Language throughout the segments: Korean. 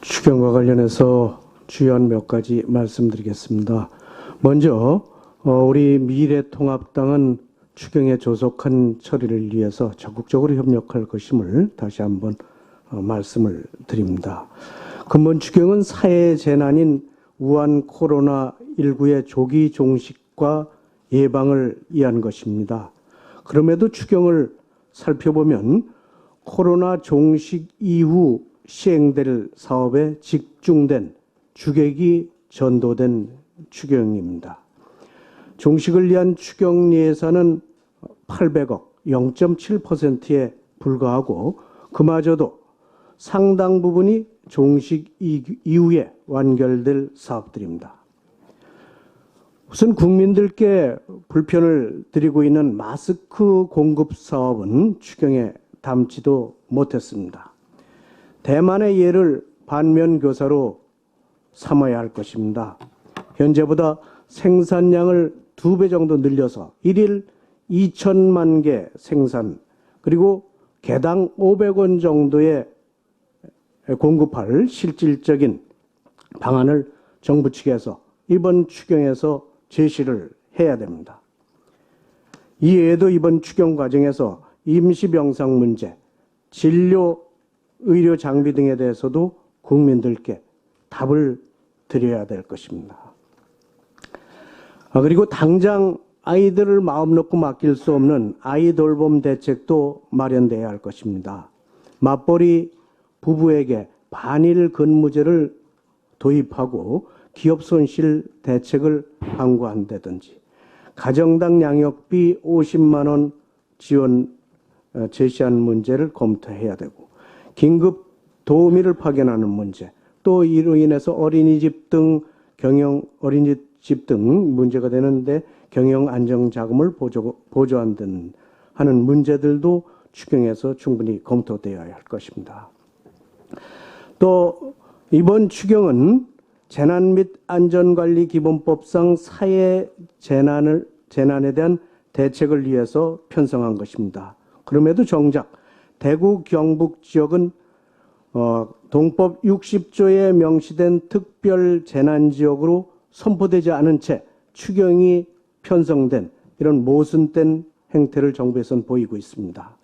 추경과 관련해서 주요한 몇 가지 말씀드리겠습니다. 먼저 우리 미래통합당은 추경의 조속한 처리를 위해서 적극적으로 협력할 것임을 다시 한번 말씀을 드립니다. 근본 추경은 사회 재난인 우한 코로나19의 조기 종식과 예방을 위한 것입니다. 그럼에도 추경을 살펴보면 코로나 종식 이후 시행될 사업에 집중된 주객이 전도된 추경입니다. 종식을 위한 추경 예산은 800억, 0.7%에 불과하고 그마저도 상당 부분이 종식 이후에 완결될 사업들입니다. 우선 국민들께 불편을 드리고 있는 마스크 공급 사업은 추경에 담지도 못했습니다. 대만의 예를 반면교사로 삼아야 할 것입니다. 현재보다 생산량을 2배 정도 늘려서 1일 2천만 개 생산, 그리고 개당 500원 정도에 공급할 실질적인 방안을 정부 측에서 이번 추경에서 제시를 해야 됩니다. 이외에도 이번 추경 과정에서 임시병상 문제, 진료, 의료 장비 등에 대해서도 국민들께 답을 드려야 될 것입니다. 그리고 당장 아이들을 마음 놓고 맡길 수 없는 아이 돌봄 대책도 마련돼야 할 것입니다. 맞벌이 부부에게 반일 근무제를 도입하고 기업 손실 대책을 강구한다든지 가정당 양육비 50만 원 지원 제시한 문제를 검토해야 되고 긴급 도우미를 파견하는 문제, 또 이로 인해서 어린이집 등 문제가 되는데 경영 안정 자금을 보조하는 문제들도 추경에서 충분히 검토되어야 할 것입니다. 또 이번 추경은 재난 및 안전관리 기본법상 사회 재난에 대한 대책을 위해서 편성한 것입니다. 그럼에도 정작 대구 경북 지역은 동법 60조에 명시된 특별 재난지역으로 선포되지 않은 채 추경이 편성된 이런 모순된 행태를 정부에서는 보이고 있습니다.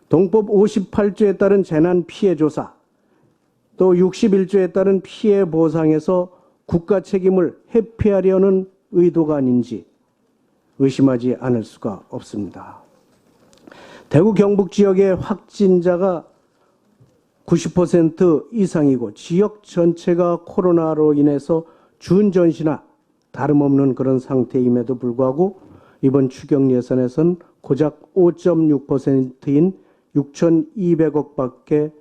동법 58조에 따른 재난 피해 조사, 또 61조에 따른 피해 보상에서 국가 책임을 회피하려는 의도가 아닌지 의심하지 않을 수가 없습니다. 대구 경북 지역의 확진자가 90% 이상이고 지역 전체가 코로나로 인해서 준전시나 다름없는 그런 상태임에도 불구하고 이번 추경 예산에서는 고작 5.6%인 6,200억밖에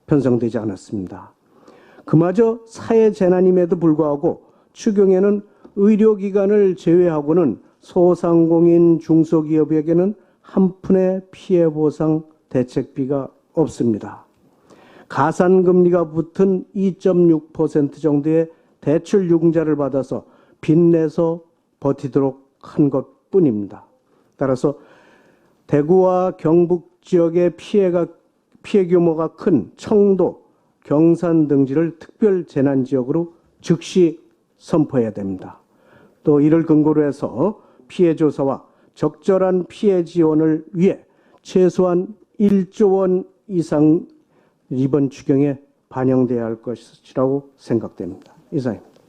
편성되지 않았습니다. 그마저 사회 재난임에도 불구하고 추경에는 의료기관을 제외하고는 소상공인 중소기업에게는 한 푼의 피해 보상 대책비가 없습니다. 가산금리가 붙은 2.6% 정도의 대출 유공자를 받아서 빚내서 버티도록 한 것뿐입니다. 따라서 대구와 경북 지역의 피해 규모가 큰 청도, 경산 등지를 특별 재난 지역으로 즉시 선포해야 됩니다. 또 이를 근거로 해서 피해 조사와 적절한 피해 지원을 위해 최소한 1조 원 이상 이번 추경에 반영돼야 할 것이라고 생각됩니다. 이상입니다.